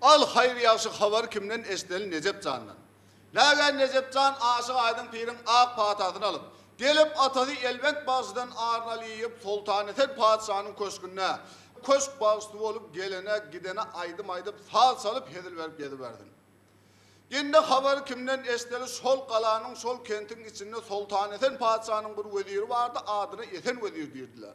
Al hayır yaxşı haber kimden esneli Necep Can'dan. Lagan Necep Can Aşık Aydın Pir'in ak patatını alıp, gelip atadı Elbent bazıdan ağırnalıyıp Sultaneten padişahının köşkünne, köşk bağıstı olup gelene gidene aydım sağ salıp hedil verip verdin. Yine haber kimden esneli sol kalanın sol kentin içinde Sultaneten padişahının bir veziri vardı, adına Eten vezir dirdiler.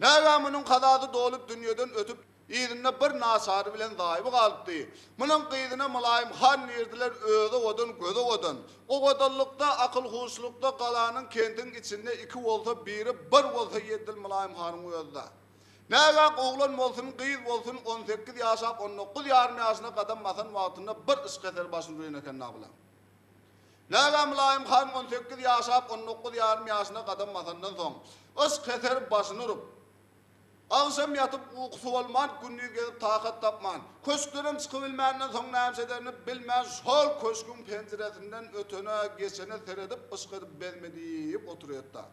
Lagan kadadı dolup dünyadan ötüp İdinne bir nasarı bilen zayıbı kalıptı. Bunun kıydına Mulayim Han nerdiler öde odun, göde odun. O odunlukta, akıl huşlukta kalanın kentin içinde 2 olsa biri 1 olsa yeddil Mulayim Han'ın özde. Nägä oğlan bolsun, kız bolsun 18 yaşap 19 yarım yaşına kadar masan vaatında bir ısketer basın rüyün eken nağılan. Nägä Mulayim Han 18 yaşap 19 yarım yaşına kadar masandan son ısketer basın urup Ağzım yatıp uykusu olman, günlüğü gelip takat tapman. Köşklerim çıkıbilmenden son nämselerini bilmez, sol köşkün penceresinden ötene geçene seredip ıskıdıp belmediyip oturuyor da.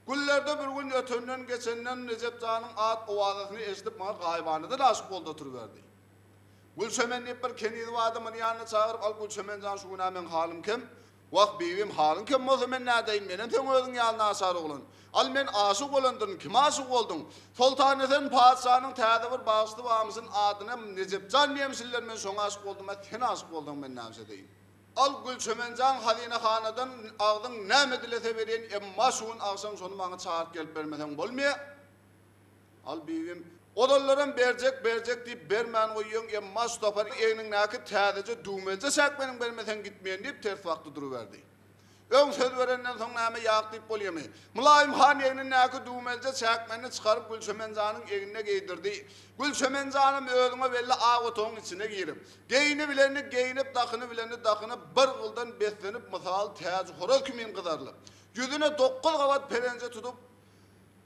Güllerde bir gün ötenden geçenden Necep Can'ın at ovazasını eşitip bana gaybanıdır aşık oldu oturuverdi. Gülçemen'le bir kenidi adamın yanına çağırıp al Gülçemen Can şu gün halim kim? Vak bivim halin kim o zaman neredeyim benim sen özün yanına asar oğlun. Al men aşık olandın kim aşık oldun? Sultaneten padişahının täze bir bağışlı bağımızın adına Necep Can miyemsiller men son aşık oldum ben sen aşık oldun ben nämse deyim. Al Gülçemen Can Hazine Hanadan ağdın näme dilese beren emma şuun ağsan sonu bana çağırıp gelip vermesen bolmaya. Al bivim odallaran berjek deyip bermen koyuyorsun emma stopar eğinin näki täzece düğmece sak benim vermesen gitmeyen deyip ters vakti duruverdi. Ön söz verenden son näme yak deyip bolyamy. Mulayim Han eğinin näki düğmece sak meni çıkarıp Gülçemen Can'ın eğine giydirdi. Gülçemen Can'ım özüne belli ağ otoğun içine girip. Geyini bileni geyinip dakını bileni dakını bir kıldan beslenip misal täze horoz kimin kızarlı. Yüzüne 9 kavat perence tutup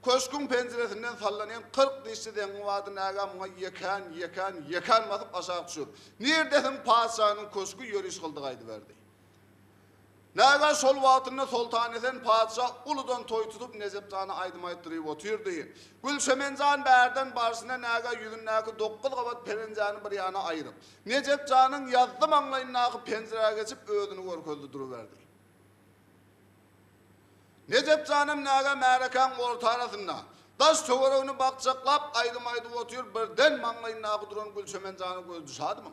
köşkün penceresinden sallanan 40 dişliden vadı nägä yekan basıp aşağı düşür. Nerdesin padişahının köşkü yörüş kıldıgaydı verdi. Nägä sol wagtynda Sultaneten padişah uludan toy tutup Necep Can'ı aydım aytdırıp oturdu. Gülçemen Can bärden barşyna nägä yüzün näki 9 kavat pencereni bir yana ayırıp Necep Can'ın yazdı maňlaýyny näki pencereye geçip özüni görkezdi duruverdi. Necep Can'ım nägä märekan ortarasında daş töweregini bakçaklap aydım oturuyor birden maňlaýyny näki duran Gülçemen Can'ı göz düşadymy?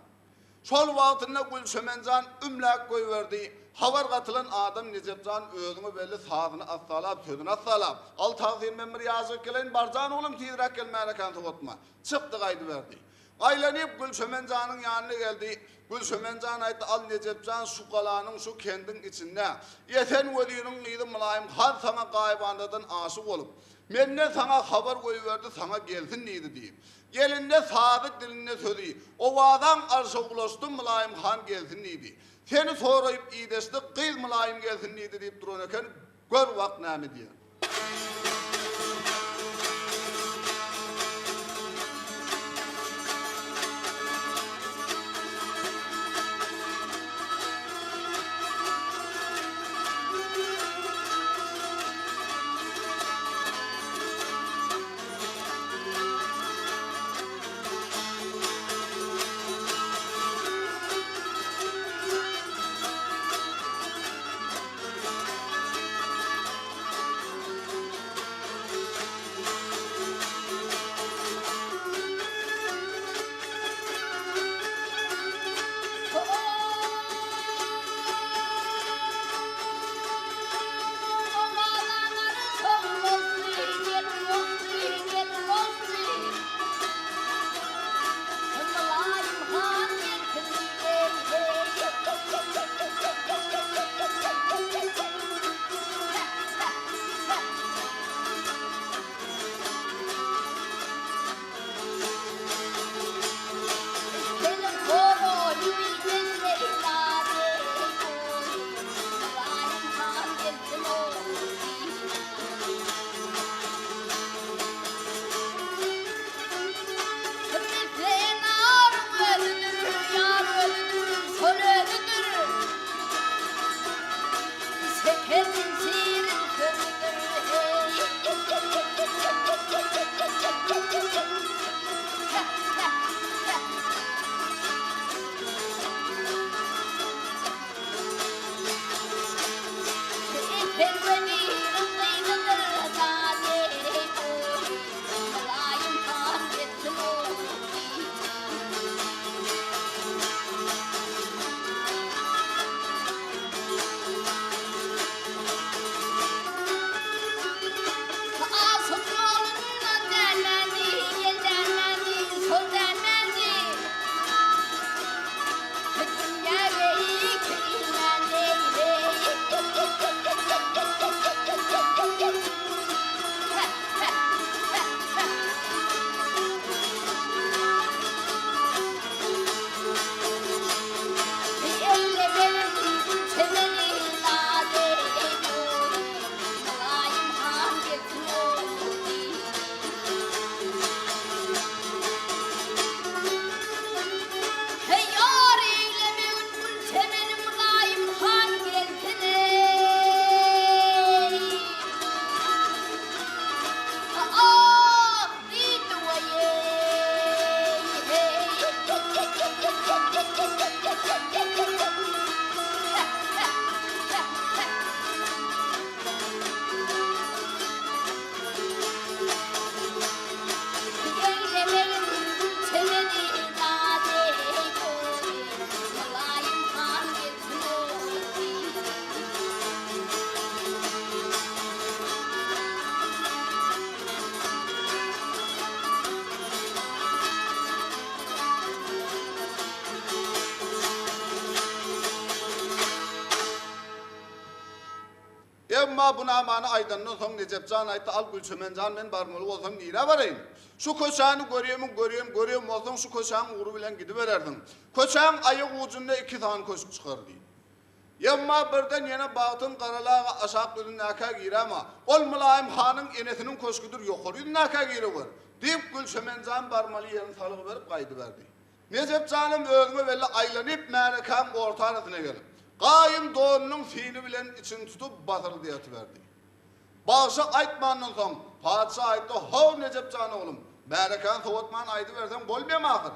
Sol wagtynda Gülçemen Can ümlek goýberdi. Habar gatylan adam Necep Can özüňe belli sazyny assalap, sözüni assalap. Al tagzim men bir ýazyk gelen barjan oğlum tizrak gel märekan togutma. Çykdy gaýdy berdi. Aylanyp Gülçemen Can'ın ýanyna geldi. Gülçemen Can aýtdy al Necep Can şu galanyň şu kendin içinde. Ýeten weliniň ýyly Mulayim Han sana gaýbandadan aşyk bolup menne sana habar goýberdi sana gelsin diýdi diýip. Gelinde sadık diline sözi. O vadan arşa ulaştım Mulayim Han gelsin diýdi. Seni soraýyp iýdesdi kız Mulayim gelsin diýdi diýip duran eken gör wagt näme diýer. Emma buna amanı aydandan son Necipcan aytta al Gülçömencan men barmalı olsam nire varayım. Şu koçağını görüyorum olsam şu koçağın uğru bilen gidivererdin. Koçağın ayak ucunda 2 tane koşuk çıkardı. Emma birden yine baktım karalağa aşağı dönün naka gire ama ol Mülayim Han'ın enesinin koşkudur yukarı naka gire var. Deyip Gülçömencan barmalı yerini salığı verip kaydıverdi. Necipcan'ım özüme belli aylanıp Melikan ortanasına gelip Qayım doğunun fiili bilen için tutup batırı diye atıverdi. Bağışı aytmanın son, padişah aytdı, hov Necipcan oğlum, Melikan soğutman aydı versen bolmayam ahır.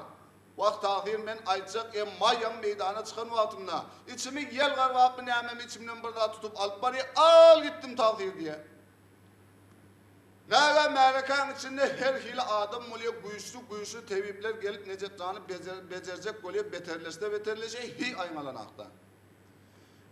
Vakt tahir ben aytacak mayyan meydana çıkan vaktimda, içimi yel garvaq mı neyemem içimden bir daha tutup alıp bari al gittim tahir diye. Nâga Melikan içinde her hile adam oluyor, güçlü tevipler gelip Necipcan'ı becerecek oluyor, beterleşe hi aymalanakta.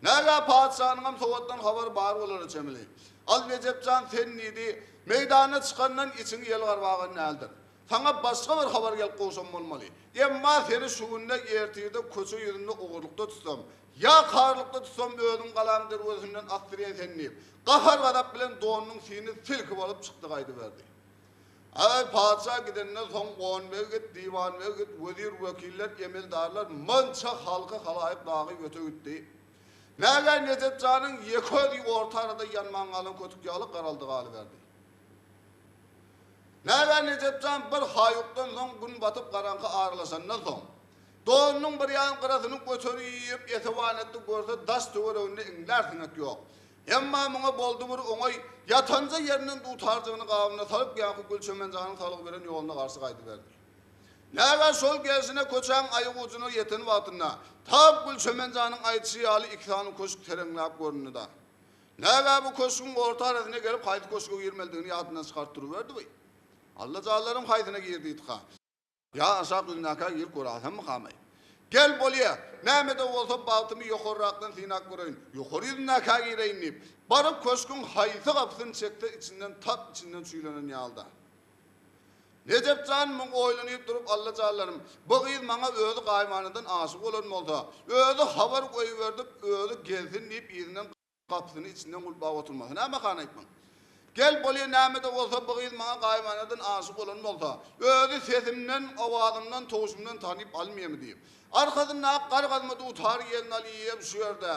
Nâga padişahının soğuttan haber bar olur cemili. Al Necipcan sen neydi? Meydana çıkandan için yel garvağın näldir? Sana başka bir haber gel qoşum olmalı. Emma seni şuğunda ertirde koçu yüzünde uğurlukta tutsam. Ya karlıkta tutsam özüm kalandır özümden aktiriye senleyip. Kahar gadap bilen doğunun sini silkip alıp çıktı kaydı verdi. Ay padişah gidenden son qoğun mevgit, divan mevgit, vezir, vekiller, emeldarlar, mança halkı halayıp dağı götü gitti. Nâga Necipcan'ın yekodi orta arada yanman alın kötük yağlı karaldı gali verdi. Nâga Necipcan bir hayuktan son gün batıp karanqı ağırlasandan son. Doğunun bir yan kırasını götürüyüp etivanetti görse das tüver önüne inlersinek yok. Emma mına boldu bir oğay yatanca yerinin tutarcığını kavuna salıp yankı Gülçömencan'ın salık veren yoluna karşı kaydı verdi. Nâga sol gelsine koçağın ayık ucunu yetin vatına. Tab Gülçömencan'ın ayçı yağlı 2 tane koşuk terenlap görünü da. Nâga bu koşukun orta arasına gelip haydi koşuku girmeldiğini yadından çıkarttırıverdi bey. Allah cağlarım haydına girdiydi ha. Ya aşağı dünyaka gir kurasam mı kamayı? Gel bolya, Mehmet'e olsa baltımı yukarıraktan sinak vurayım. Yukarı dünyaka gireyim deyip. Barıp koşukun haydı kapısını çekti içinden süylenen yağılda. Necipcan mın oylanıp durup Allah cağlarım. Bu kız bana özü kaymanından aşık olan olsa. Özü haber koyuverdi, özü gelsin deyip izinden kapısını içinden kulbağa oturmasın. Ama kanaytman. Gel bolya Mehmet'e olsa bu kız bana kaymanından aşık olan olsa. Özü sesimden, avazımdan, toğuşumdan tanıyıp almayayım deyip. Arkasından kargadımı da utar gelin aliyem şu yerde.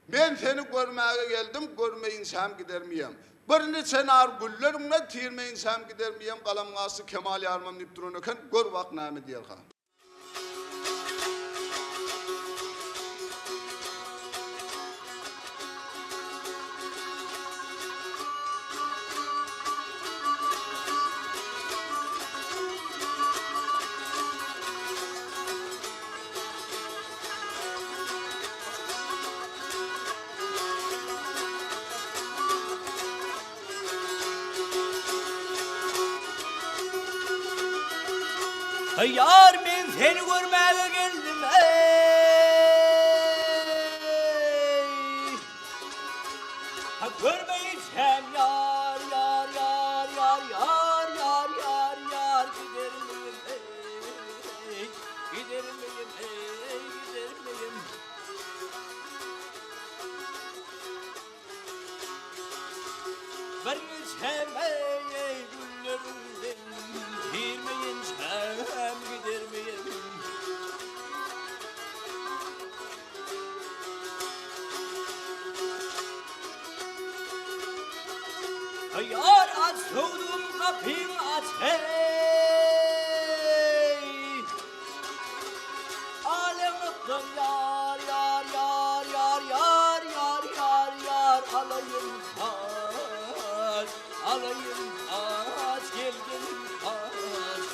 Ben seni görmeye geldim, görmeyinsem gider miyim? Birini çenar güllerimle tirmeyinsem gider miyim? Kalamgası Kemal Yarmam deyip durunurken gör bak nâme diyer ha. Yar ben seni görmeye geldim Ha görmeyeceğim yar yar yar yar yar yar yar yar gider miyim ey gider miyim ey gider miyim Vermeyeceğim ey güllerimden girmeyeceğim gider miyim Yar aç soğudum kapıyı aç hey Alem öptüm yar yar yar yar yar yar yar yar alayım aç alayım aç geldim aç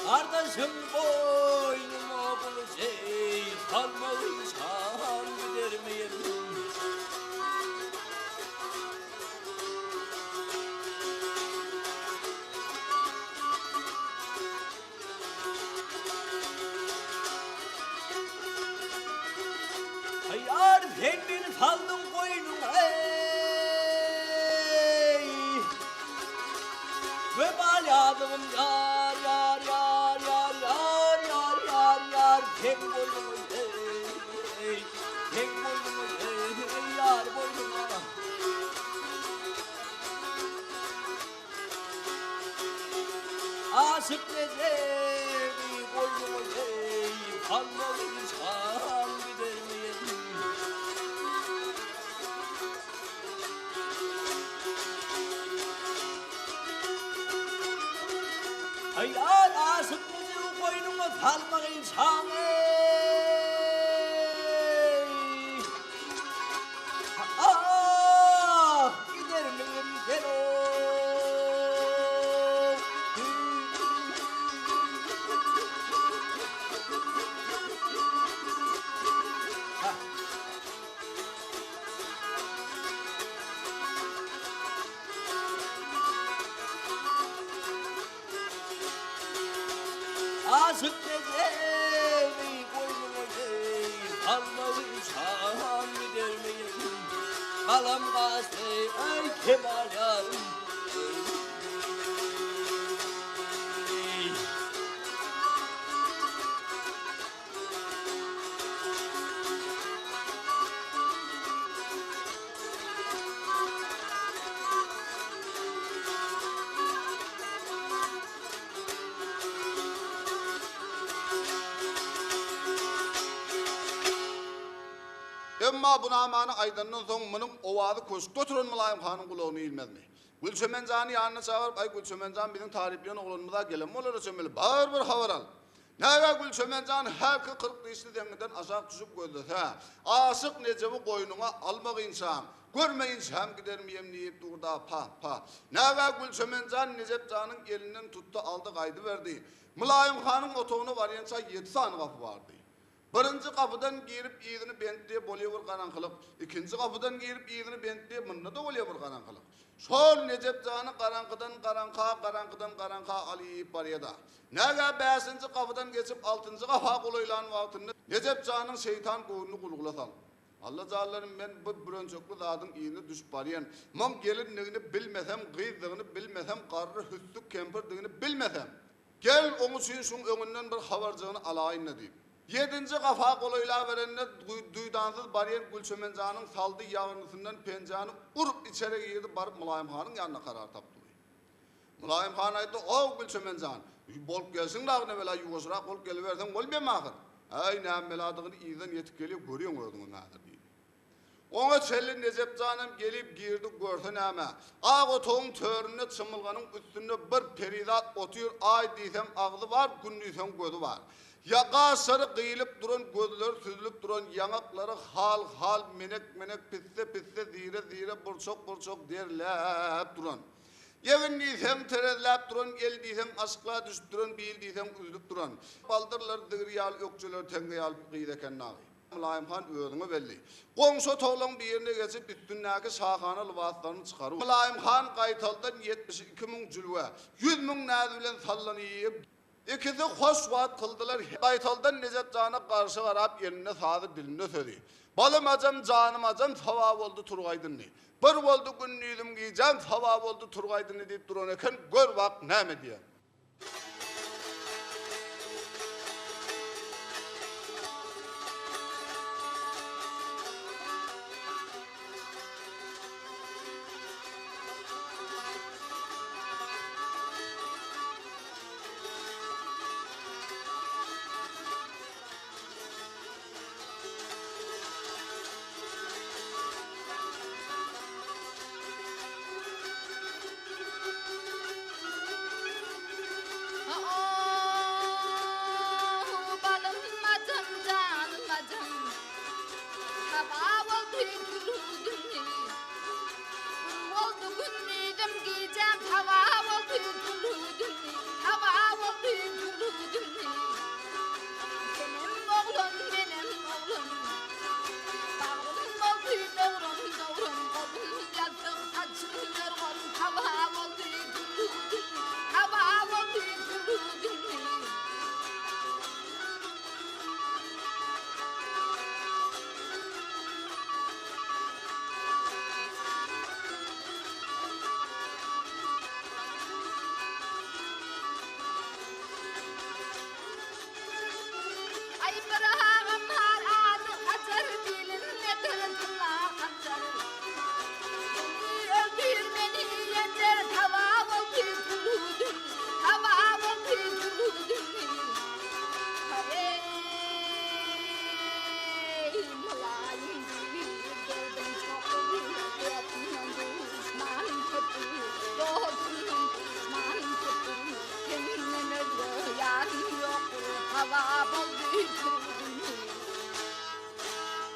Kardeşim boynuma bulacak kalmalıysan gider miyim Yar zengin saldım koynuma ey Vebal adım yar yar yar yar yar yar yar yar Sen koynuma ey asık Necemi koynuma deyip kalmalı insan gider miyim? Hayal asık Necemi koynuma kalmalı insan ah gider miyim gel o asık Necemi koynuma deyip kalmalı insan gider miyim? Kalam gazete ay Kemal yarım Emma bu namanı aydandan soň munyň owazy köşkde oturan Mulayim hanyň gulagyny ilmezmi? Gülçömenjany ýanyna çagyryp, "Ay Gülçömenjan biziň taripleýän oglanyňyza gelen bolar sömeli, bar bir habar al." Näme Gülçömenjan her 40 ýyşly deňden aşak düşüp gözlese, aşyk Necemi goýnuňa almak insan, görme insan gidermiyem diýip durda pa. Näme Gülçömenjan Necepjanyň elinden tutdu, aldy, gaýdy berdi. Mulayim hanyň otogyna barýança 7 sany gapy bardy. Birinci kapıdan girip iyidini bentliye bolýar garaňkylyk, ikinci kapıdan girip iyidini bentliye munda da bolýar garaňkylyk. Şol Necepjany garaňkydan garaňka alyp barýada. Näge 5-nji kapıdan geçip 6-njy kapa goýulan wagtynda Necepjanyň şeytan goýuny gulgulasan. Allah zallarym men bu bürönçekli zadyň iyini düşüp barýan. Mam gelinligini bilmesem, gyzdygyny bilmesem, garry hüssük kempirdigini bilmesem. Gel oňu şuň öňünden bir habarjygyny alaýyn diýip. 7-nji kafa goýula berende duýdansız barýan Gülçömenjanyň saldy ýagynysyndan penjany urup içeri girdi baryp Mulayim hanyň ýanyna karar tapdy. Mulayim han aýtdy, "O Gülçömenjan, bolup gelsiň dagna bela ýuwuşrak bolup gelibersen bolmaýar." "Ay näme beladygyny ýyzdan ýetip gelip görýän öýdüňi nädir?" diýdi. Oňa çelli Necepjanym gelip girdi görse näme? Ag otogyň törüne çymylganyň üstünde bir perizat otýur, ay diýsem agzy bar, gün diýsem gözü bar. Yaqa sarı qıyılıp duran, gözleri süzülüp duran, yanakları hal, menek, pisse, zire, burçok derlep duran. Evin diysem terezlep duran, el diysem aşkla düşüp duran, bil diysem üzülüp duran. Baldırlar dıgriyal, ökçüler tengiyal qıydeken nağı. Mulayim han özüňe belli. Goňşa toglaň bir ýerine geçip üstündäki şahana libaslarını çykaryp. Mulayim han gaýtaldan 72.000 jülwe, 100.000 näze bilen sallanyp ikisi hoş vaat kıldılar. Qaytaldan Necepjana karşı garap eline sadı dilinde sözi. Balım acam, canım acam, savab oldu Turgaýdyny. Bir boldu günnüýüm giýjän, savab oldu Turgaýdyny diýip duran eken, gör bak näme diýär. hava buldu.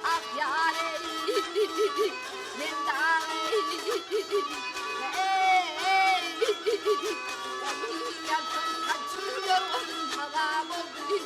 Ah yâre, ben yardım kaçırıyorum hava buldu.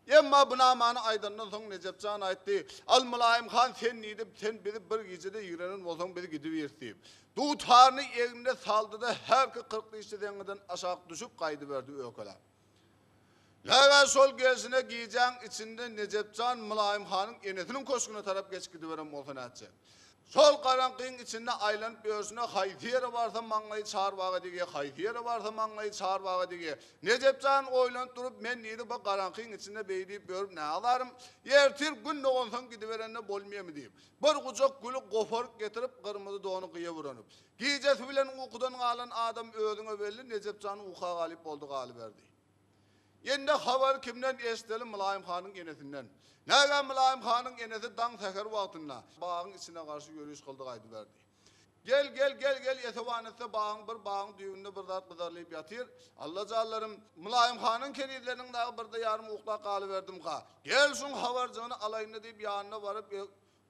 Emma buna manı aydandan soň Necipcan aýtdy. Al Mulayim Han sen nidip sen bizi bir gecede ýürenin bolsaň bizi gidiberdi. Du tarny eginde saldy da her 40 işçiden aşağı düşüp gaýdy berdi ökela. Lawa sol gözüne giýjäň içinde Necipcan Mulayim Hanyň enesiniň köşküne tarap geçip gidiberen bolsan atça. Sol karanqyň içinde aýlanyp görsüne haýtyýere barsa maňlaý çarbaga dige, haýtyýere barsa maňlaý çarbaga dige. Necipcan oýlanyp durup men nidi bu karanqyň içinde beýdip görüp nälarym? Ertir gün doğansan gidiberende bolmaýmy diýip. Bir gucak gülü goparyp getirip kırmızı donu gyýa buranyp. Giýjesi bilen ukudan galan adam özüňe belli Necipcanyň uka galyp boldy galy berdi. Ende habar kimden esdeli Mulayim Hanyň enesinden. Näge Mulayim Hanyň enesi daň täher wagtynda bagyň içine garşy ýörüş kıldy gaýdy berdi. Gel ýetewanetde bagyň bir bagyň düýünde bir zat gyzarlyp ýatyr. Allah jallarym Mulayim Hanyň kenizleriniň dagy birde ýarym ukla galy berdim ha. Gel şuň habarjyny alaýyn diýip ýanyna baryp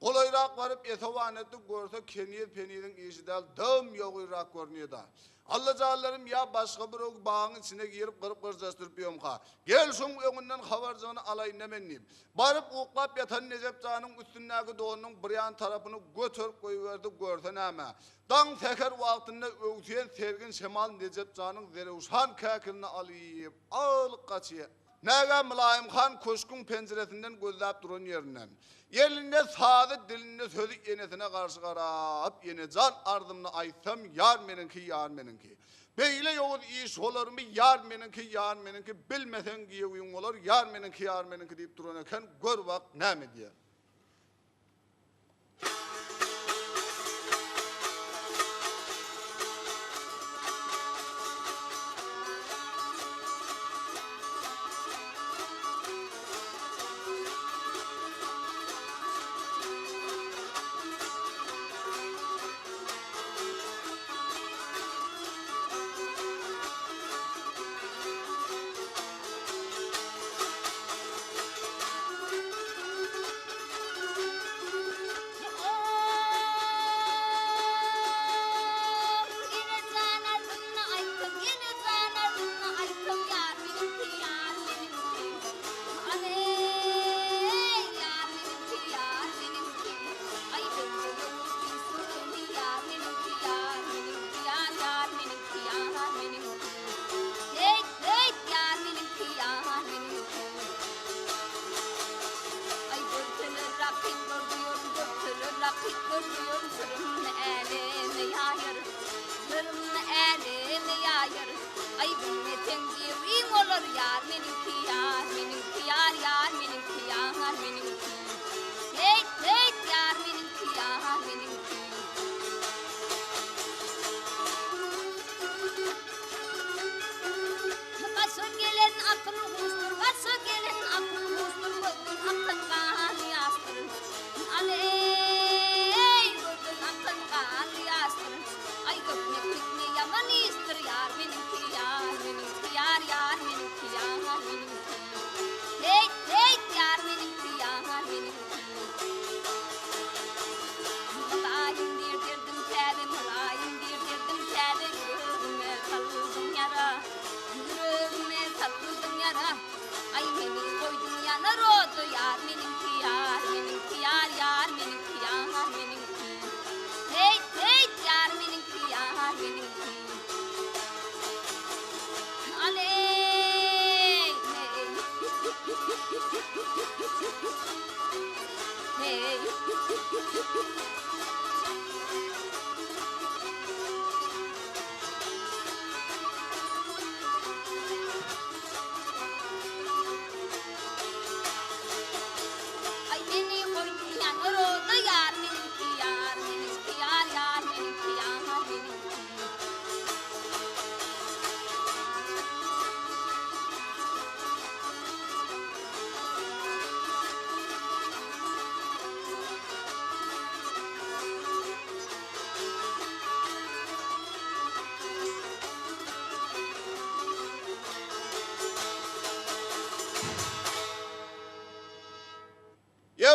golaýrak baryp ýetewanetde görse keniz peniniň işidal dam ýogyrak görnýär da. Allah jallarym ya başga bir bagyň içine girip gyryp gyrjastyryp ýöm ha. Gel şoň öňünden habarjyny alaýyn demendim. Baryp uklap ýatan Necipcanyň üstündäki donunyň bir ýan tarapyny götürüp goýberdi görse näme. Daň teker wagtynda öwtüyen sergin şemal Necipcanyň zerewşan käkilini alyp alyp gaçýar. Näge Mulayim Han köşküň penjeresinden gözläp duran ýerinden. Elinde sady dilinde sözü enesine garşy garap, enejan ardymny aýtsam ýar meninki ýar meninki. Beýle ýoğul iş olarmy ýar meninki ýar meninki bilmesen giýegiň bolar ýar meninki ýar meninki diýip duran eken gör wagt näme diýer.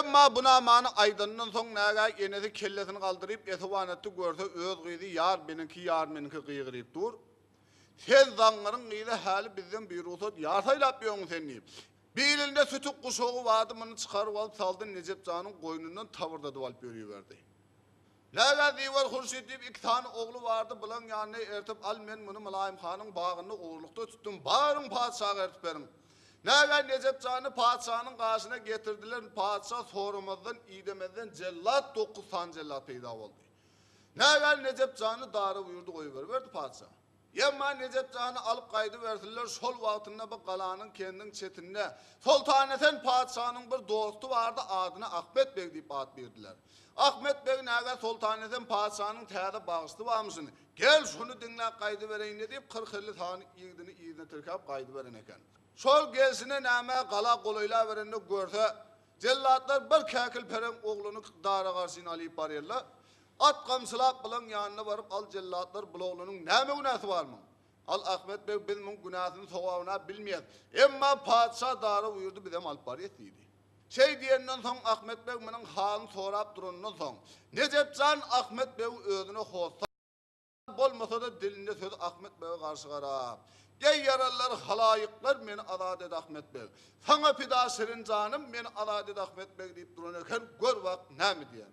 Emma buna manı aydınından son näge enesi kellesini kaldırıp etivanetli görse öz gıydı yar benimki yar meniki kıygırıp dur. Sen zanların gıydı hali bizden bir ruhsat yarsaylap yiyorsun sen deyip. Bir elinde sütük kuşoğu vardı bunu çıkarıp alıp saldı Necip Can'ın koynundan tavırdadı alıp verdi. Näge diýwer Hurşit diýip iki tane oğlu vardı bilen ýanyna ertip al men muny Mülayim Hanyň bagynda oğurlukda tutdum. Barın padşaha ertip berin. Näge Necip Can'ı padşanyň gaşyna getirdiler. Padşa sorumazdan idemeden cellat 9 tane cellat peýda boldy. Näge Necip Can'ı dary buyurdu goýuverdi padşa. Emma Necip Can'ı alıp kaydı verdiler. Sol wagtynda bu galanyň kendin çetinde. Sultaneten padşanyň bir dostu vardı adyna Ahmet Bey diýip ad berdiler. Ahmet Bey näge sultaneten padşanyň täze bagysty barmysyň? Gel şunu diňläp kaydı bereýin diýip 40-50 tane ýigidini ýygyna türkäp kaydı beren eken. Şol gelsine näme gala golayla berende görse cellatlar bir käkil peren ogluny dara garşyna alyp barýarlar. At kamsılap bilen ýanyna baryp al cellatlar bu oglunyň näme günäsi barmy? Al Ahmet Bey biz muň günasyny sowawyna bilmeýär. Emma padşa dara buyurdy bizem alyp barýar diýdi. Şey diýenden soň Ahmet Bey meniň halyny sorap durandan soň Necip Can Ahmet Bey özüne hosta bolmasa da dilinde söz Ahmet Bey'e karşı garap. Gey yarallar halayıklar meni azad et Ahmet Bey. Sana fida serin canım meni azad et Ahmet Bey diýip duran eken gör bak näme diýen.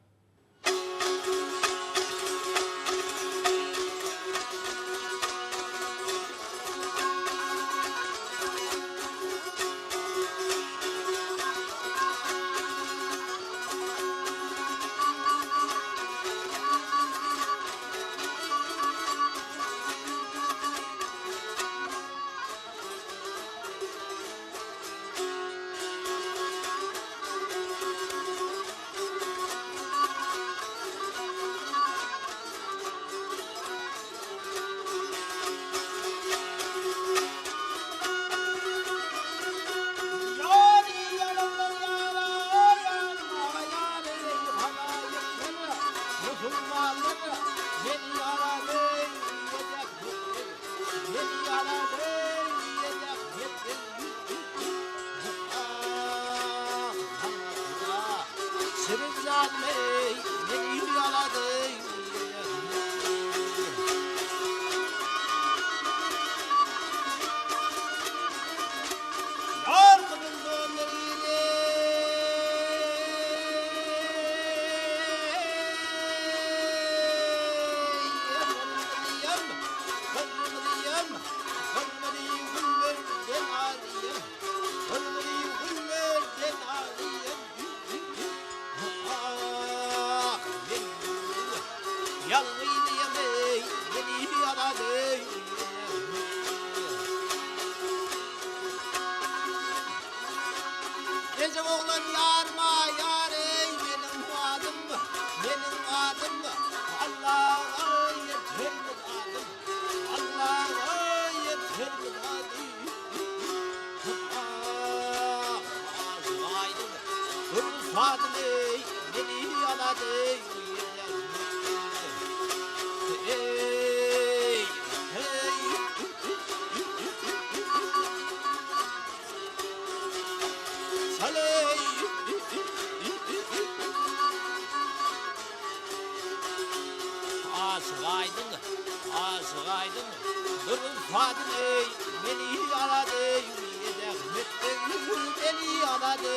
Gece oğlan yarma yarey benim adım Allah'a yeter adım Allah'a yeter adım Azmaydım Hırfadım beni yaladı Aşıgaydın, durun Fadım ey, beni yaladı, beni yaladı,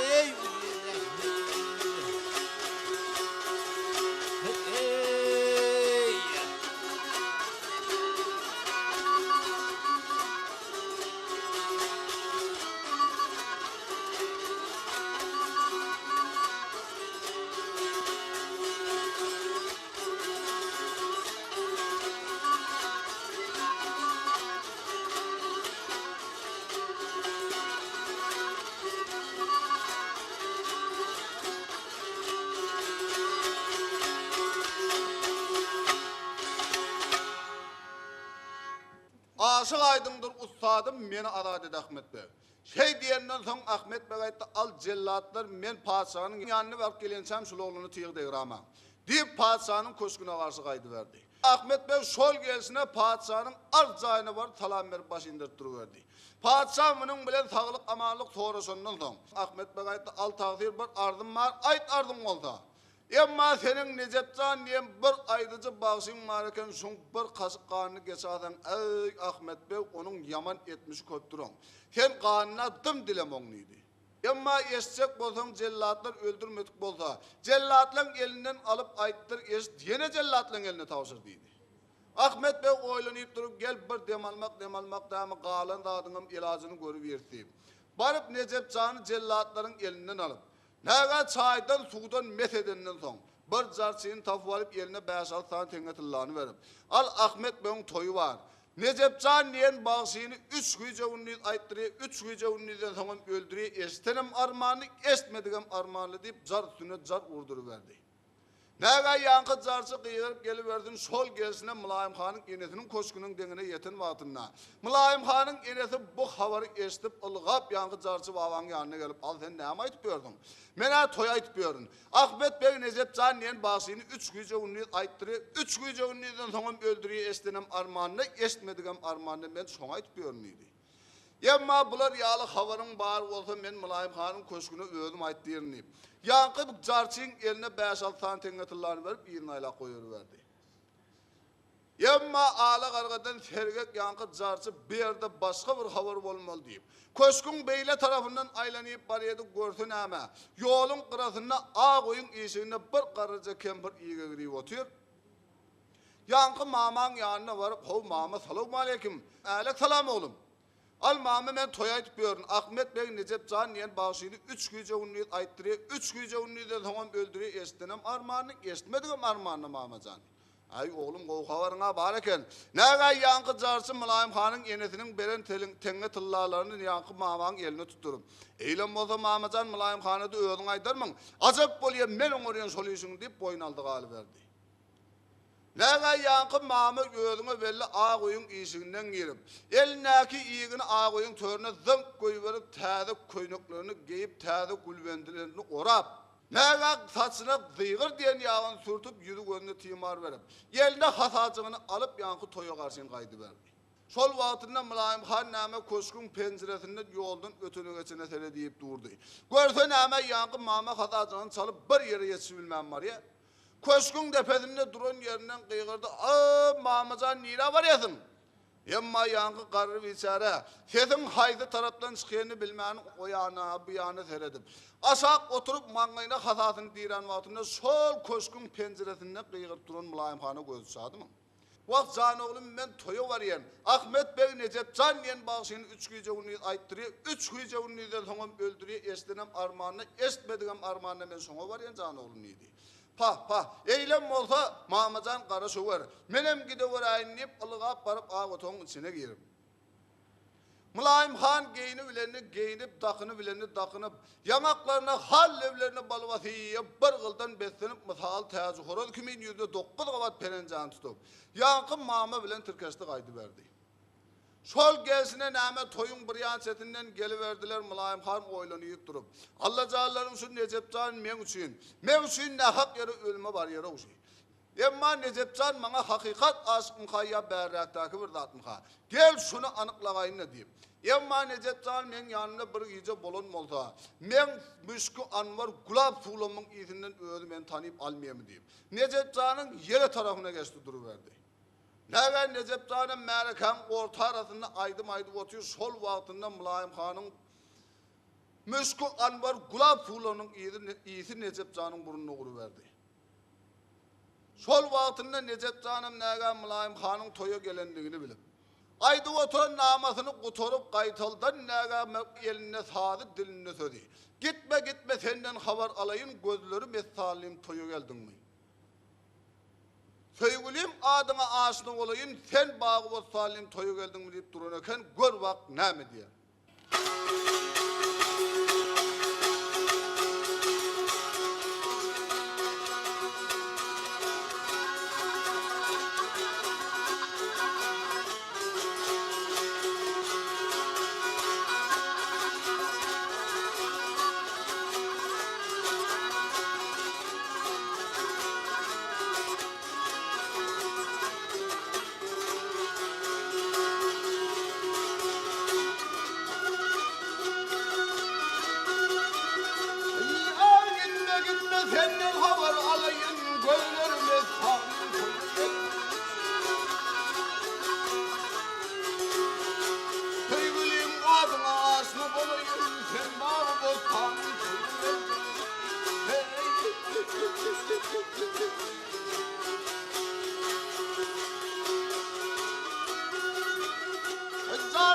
Aşık aydındır ustadım meni azad et Ahmet Bey. Şey diýenden soň Ahmet Bey aýtdy al cellatlar men padşanyň ýanyna barıp gelensem şol ogluny tyýyk deýrama. Diýip padşanyň köşküne garşy gaýdy berdi. Ahmet Bey şol gelsine padişahın arcayına var talan verip başı indirip duruverdi. Padişah bunun bilen sağlık amanlık sorusundan soň Ahmet Bey aytdy al taqdir bir ardım var ayt ardım olsa. Emma senin Necipcan diyen bir aydıcı bağışın var eken şun bir kasık kanını geçadan ey Ahmet Bey onun yaman etmiş köptürün. Sen kanına dım dilemoğluydu. Emma eşecek bolsaň cellatlar öldürmedik bolsa, cellatlaryň elinden alıp aytdyr eş yine cellatlaryň eline tawşyr diýdi. Ahmet Bey oýlanyp durup gel bir dem almak damy galan dadyňam ilagyny görüp berdi. Barıp Necipjany cellatlaryň elinden alıp, näge çaýdan suwdan mesedenden soň bir jarçyny tapyp alyp eline 5-6 tane teňe tyllany berip, al Ahmet Bey'in toyu var. Necipcan diyen bağışını 3 güce unni ayttırıyor, 3 güce unni'den sonra öldürüyor, estenem armağanı, estmedigem armağanı deyip zar üstüne zar vurduruverdi. Näge yankı zarçı kıyırıp geliverdin, şol gelsine Mülayim Han'ın enesinin koşkunun dengine yetin vatınna. Mülayim Han'ın enesi bu havarı estip, ılgap yankı zarçı babanın yanına gelip, al sen näme aytıp biyordun? Mena toy aytıp biyordun. Ahmet Bey Necipcan diyen bağışını 3 güce unni ayttırıyor, 3 güce unni'den sonra öldürüyor, estenem armağanı, estmedigem armağanı ben şoň aytıp biyordum. Emma bular ýaly habarın bar bolsa men Mülayim Han'ın köşküne özüm aýtdyryny. Yankı jarçyň eline 5-6 tane teňe tyllany berip ýerine aýla goýuverdi. Emma ala gargadan sergek yankı jarçy berde başga bir habar bolmaly diýip, köşkün beýle tarapyndan aýlanyp barýady görsün näme. Ýoluň gyrasynda ak oýun eşigine bir garaja kempir ýege girip otur. Yankı mamaň ýanyna baryp, "How mama, salam aleykum." "Aleyk salam oğlum." Al mama men toy aytıp biyordun. Ahmet Bey Necipcan diyen bağışıydı 3 güce unni ayttırıyor. 3 güce unni'den sonra öldürüyor. Estenem armağanı, estmedigem armağanı mamacan. Ay oğlum goğavarına bar eken. Näge yankı jarçy Mülayim Han'ın enesinin beren teňe tyllalaryny yankı mamaň eline tutdurum. Eýlem bolsa mamacan Mülayim Han'a da özüň aýdarmyň. Ajap bolýar men oňoryan solyşyň diýip boyun aldy galyberdi. Näge yankı mama özüňe belli ak oýun işiginden girip, elindäki ýigini ak oýun törüne zınk goýup täze köýneklerini giyip täze gulbendilerini orap, näge saçyna zygyr diýen ýagyn sürtüp ýüzü gözüne tymar berip, elinde hasajygyny alyp yankı toýa garşy gaýdyberdi. Şol wagtynda Mülayim Han näme köşkün penjiresinde ýoldan ötüne geçene sere diýip durdy. Görse näme yankı mama hasajygyny çalyp bir ýere ýetişip bilmän barya. Köşkün depesinde duran yerinden kıygırdı. Mamacan nire varıyasın? Emma yankı karı biçare. Sesin haydi taraftan çıkıyını bilmenin o yana bu yana seyredip. Aşak oturup mangayına hasasını diren vaktinde sol köşkün penceresinde kıygırıp duran Mülayim Han'a gözü sağdı mı? Vakt can oğlum ben toyu varıyen. Ahmet Bey Necipcan diyen bağışını 3 güce unni ayttırıyor. 3 güce unni'den sonra öldürüyor. Estenem armağanı, estmedigem armağanı ben sonra varıyen can oğlum neydi? Pah, eylem olsa mamacan karışı var. Menem gideverayın deyip ılıgap barıp ağıtonun içine girim. Mülayim Han giyinip, dakınıp, yanaklarına hal levlerini balvatiyip, bir gıldan beslenip, misal teyazı horoz kimin %9 kavat perencan tutup, yankı mama bilen tirkeşti kaydı verdi. Şol gelsine näme toyun bir yan setinden geliverdiler Mülayim Han oýlanyp durup. Allah jalalarym şu Necipcan men üçin nähak ýere ölme bar ýere uşy. Emma Necipcan maňa hakykat aşkyň haýya bärakdaky bir zatmyha. Gel şunu anyklagaýyn diýip. Emma Necipcan men ýanyna bir ýeje bolan bolsa, men müşkü Anwar Gulap suwlamyň ýetinden özü men tanyp almaýam diýip. Necipcanyň ýere tarapyna geçdi duruverdi. Näge Necipcan'ın Märikan orta arasında aydım oturuyor. Sol wagtynda Mülayim Han'ın Müşkü Anwar Gulap suwlarynyň ýeti Necipcan'ın burnuna guruverdi. Sol wagtynda Necipcan'ym näge Mülayim Han'ın toýa gelendigini bilip, aydy oturan namasyny guturup gaýtaldan näge eline sady diline södi. Gitme senden habar alayın gözlerim esalim toýa geldingmi? Söýgülim adyňa aşyk bolayyn, sen bagy bol salim toýa geldiňmi diýip duran eken, gör wagt näme diýer.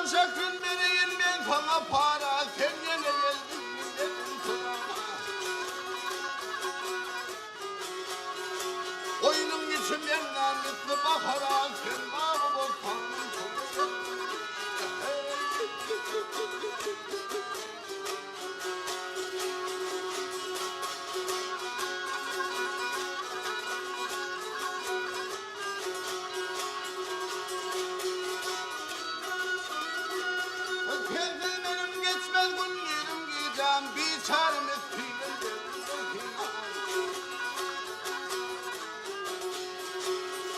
Kurban şeklin vereyim ben sana para, sen yine geldin dedim sana. Oyunun içinden nametli bakara, sen bağlı olsan. Benim geçmez günlerim gideceğim bir çarem ettiğim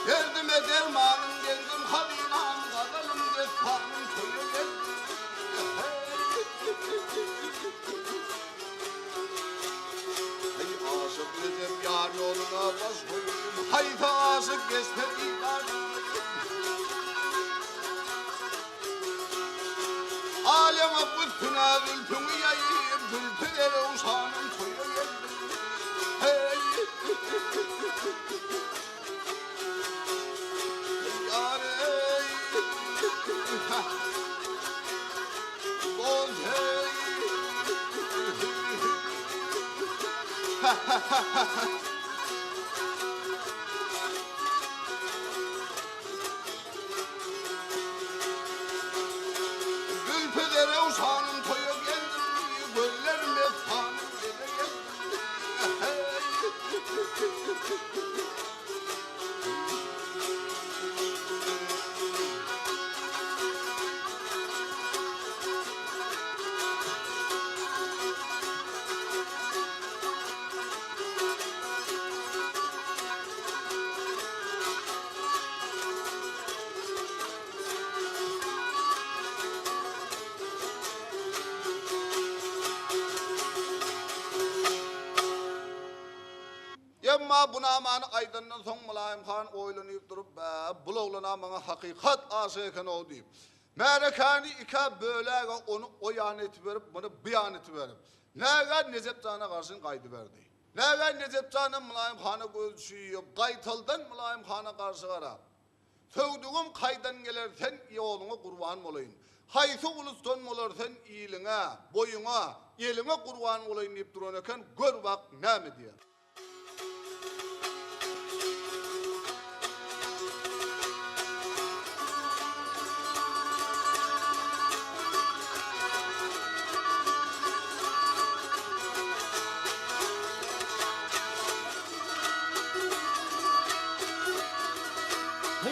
derdime dermanım geldim hazinam kazanım destanım koyu geldim. Hey aşık dedim yar yoluna baş koyayım, hayta aşık geçme imanım. Aleme bütüne zülfünü yayayım, zülfülere uşağının koyu geldim. Hey! Yar ey! Bol hey! Zülfülere uşağının koyu geldim, göllerim efsanım ele geldim. Hey! Emma buna amanı aydından son Mulayim Han oylanıp durup bu oğlana bana hakikat aşı eken o deyip. Merekani iki böleğe onu o yan etiverip bunu beyan etiverip. Nege Necip Can'a karşın kaydı verdi. Nege Necip Can'ın Mulayim Han'a gözüşüyor. Kaytaldan Mulayim Han'a karşı ara. Sövdüğüm kaydan gelirsen iyi oğluna kurban olayım. Haysı ulustan olarsan iyiliğine, boyuna, eline kurban olayım deyip duran eken gör bak ne mi diye.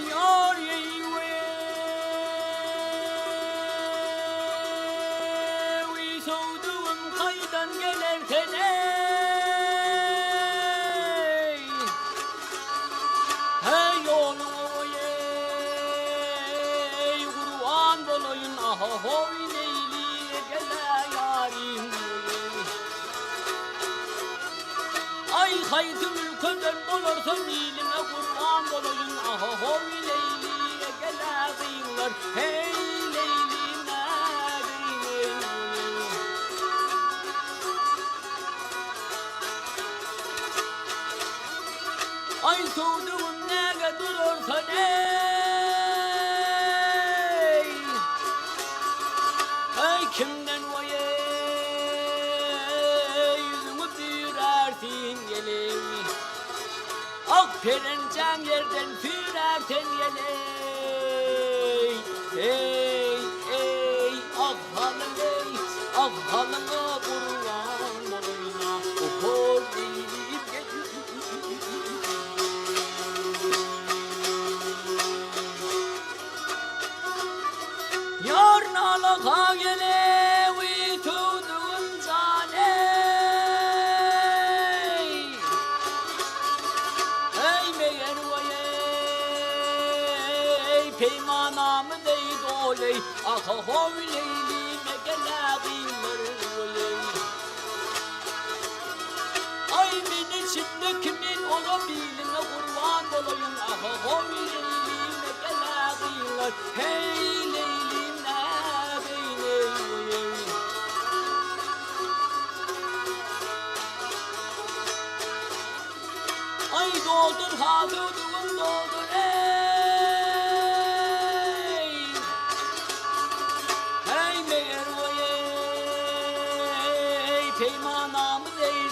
Yar yewe we soğuduğum kaydan gelerken ey hey oğlum ey kurban olayım aha hoy leyliye gele yarim ay haytımül köden olursa niline kurban olayım aha hoy leyliye gele kıyınlar hey leylim neredeyim ay soğuduğum nege durursan ey kimden vay yüzümü büyürersin gelin ak perencem yerden sürersen geley ey ey ah halım ey ah halıma kurban olayına o kor deyip yarın alaka gelevi tutun zaney ey meğer vay peymanamı deydi oley aha hoy leylime gele kıyınlar ay beni içinde kimin olabiline kurban olayım aha hoy leylime gele kıyınlar hey leylim neredeyim ay doldur hatırımın doldur ey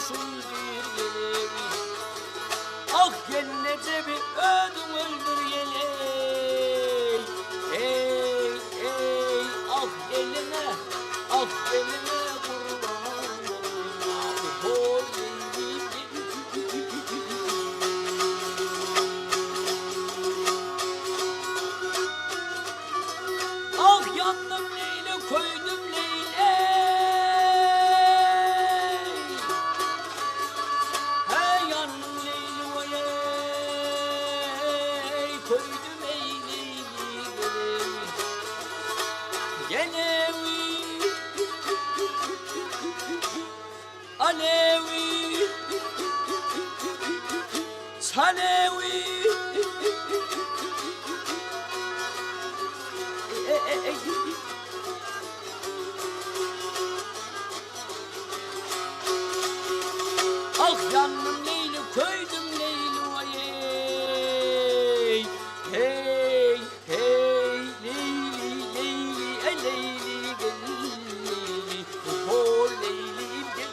koşuldur yeleği. Ah gel Necep'i öldüm öldür yeleği. Ey ey ah eline, ah eline kurban olayım. Oy ah yandım neyle koydum neyle. He yandım neyle vay koydum eyleyli gelevi alevi salevi ah yandım leyli koydum leyli vay hey hey leyli leyli leyli gel leyli o leyli gel.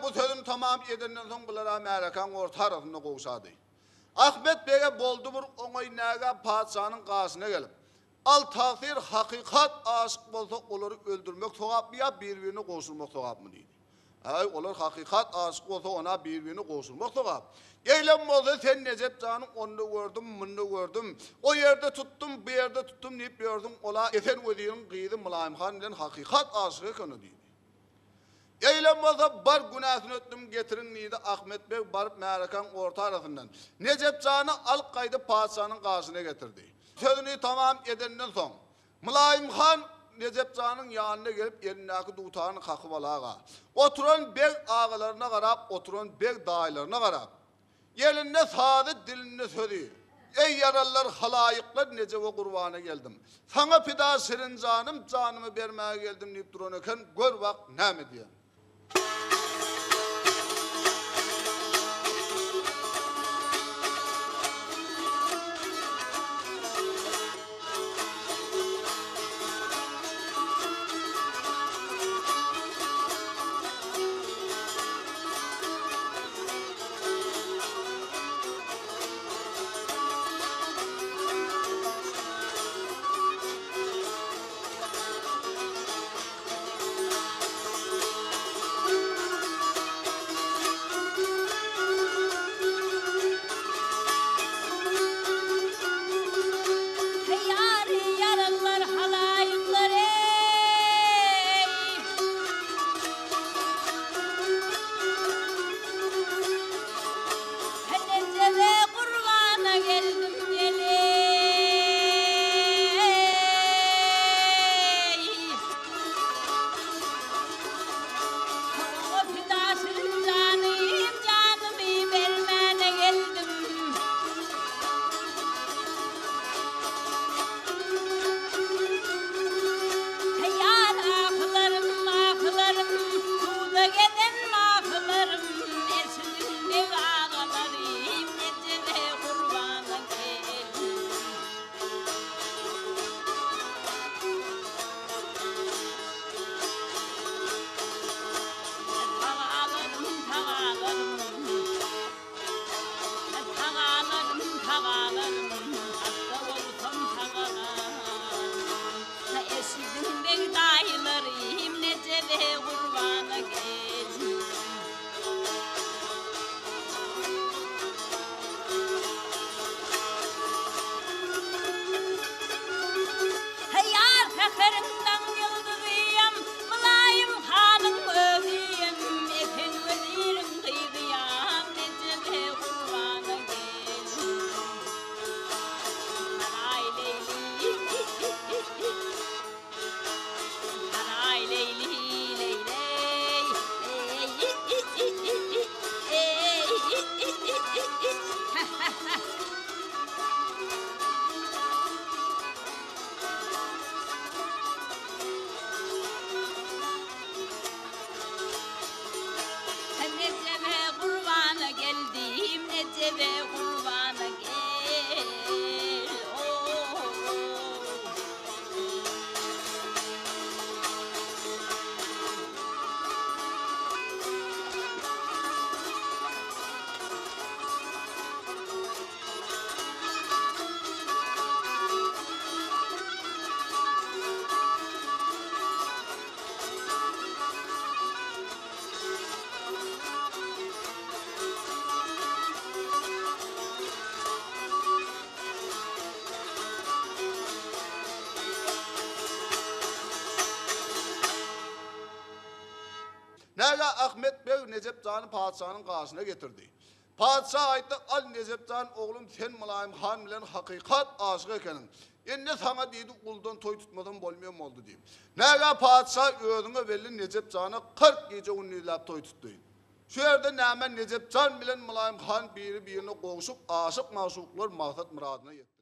Bu sözüm tamam edenden soň bulara Märakan orta arasında goşady. Ahmet Bey'e boldu bir oňaýnaga padşanyň gasyna gelip, al tasir hakikat aşyk bolsa olary öldürmek sowapmy ýa bir-birini goşulmak sowapmy diýdi. Ay olar hakikat aşyk bolsa ona bir-birini goşulmak sowap. Eýlem bolsa sen Necepjanyň onu gördüm, bunu gördüm. O ýerde tuttum, bu ýerde tuttum diýip gördüm. Ola Esen Weziriň gyzy Mulaýymhan bilen hakikat aşyk ekeni diýdi. Eylem bolsa bar günahyny ötdüm getirin diýdi Ahmet Bey barıp Märakan orta arasından. Necepjany alyp gaýdy padşanyň gasyna getirdi. Sözüni tamam edenden soň Mulaýymhan Necepjanyň ýanyna gelip elindäki dutany kakyp alaga. Oturan beg agalaryna garap, oturan beg daýlaryna garap. Elinde sady dilinde sözi. Ey yarallar halaýyklar Necep'e gurbana geldim. Sana pida serin canım, canımı bermäge geldim diýip duran eken gör wak näme diýen. Ahmet Bey Necipcan'ı padişahın karşısına getirdi. Padişah aytdı, al Necipcan oğlum sen Mülayim Han bilen hakikat aşık ekenin. Enne sana deydi kuldan toy tutmadan bolmayan oldu diyeyim. Nega padişah özüne belli Necipcan'a 40 gece unilap toy tuttu. Şu yerde nämen Necipcan bilen Mülayim Han biri birine qoğuşup aşık maşuklar maksat muradına yetti.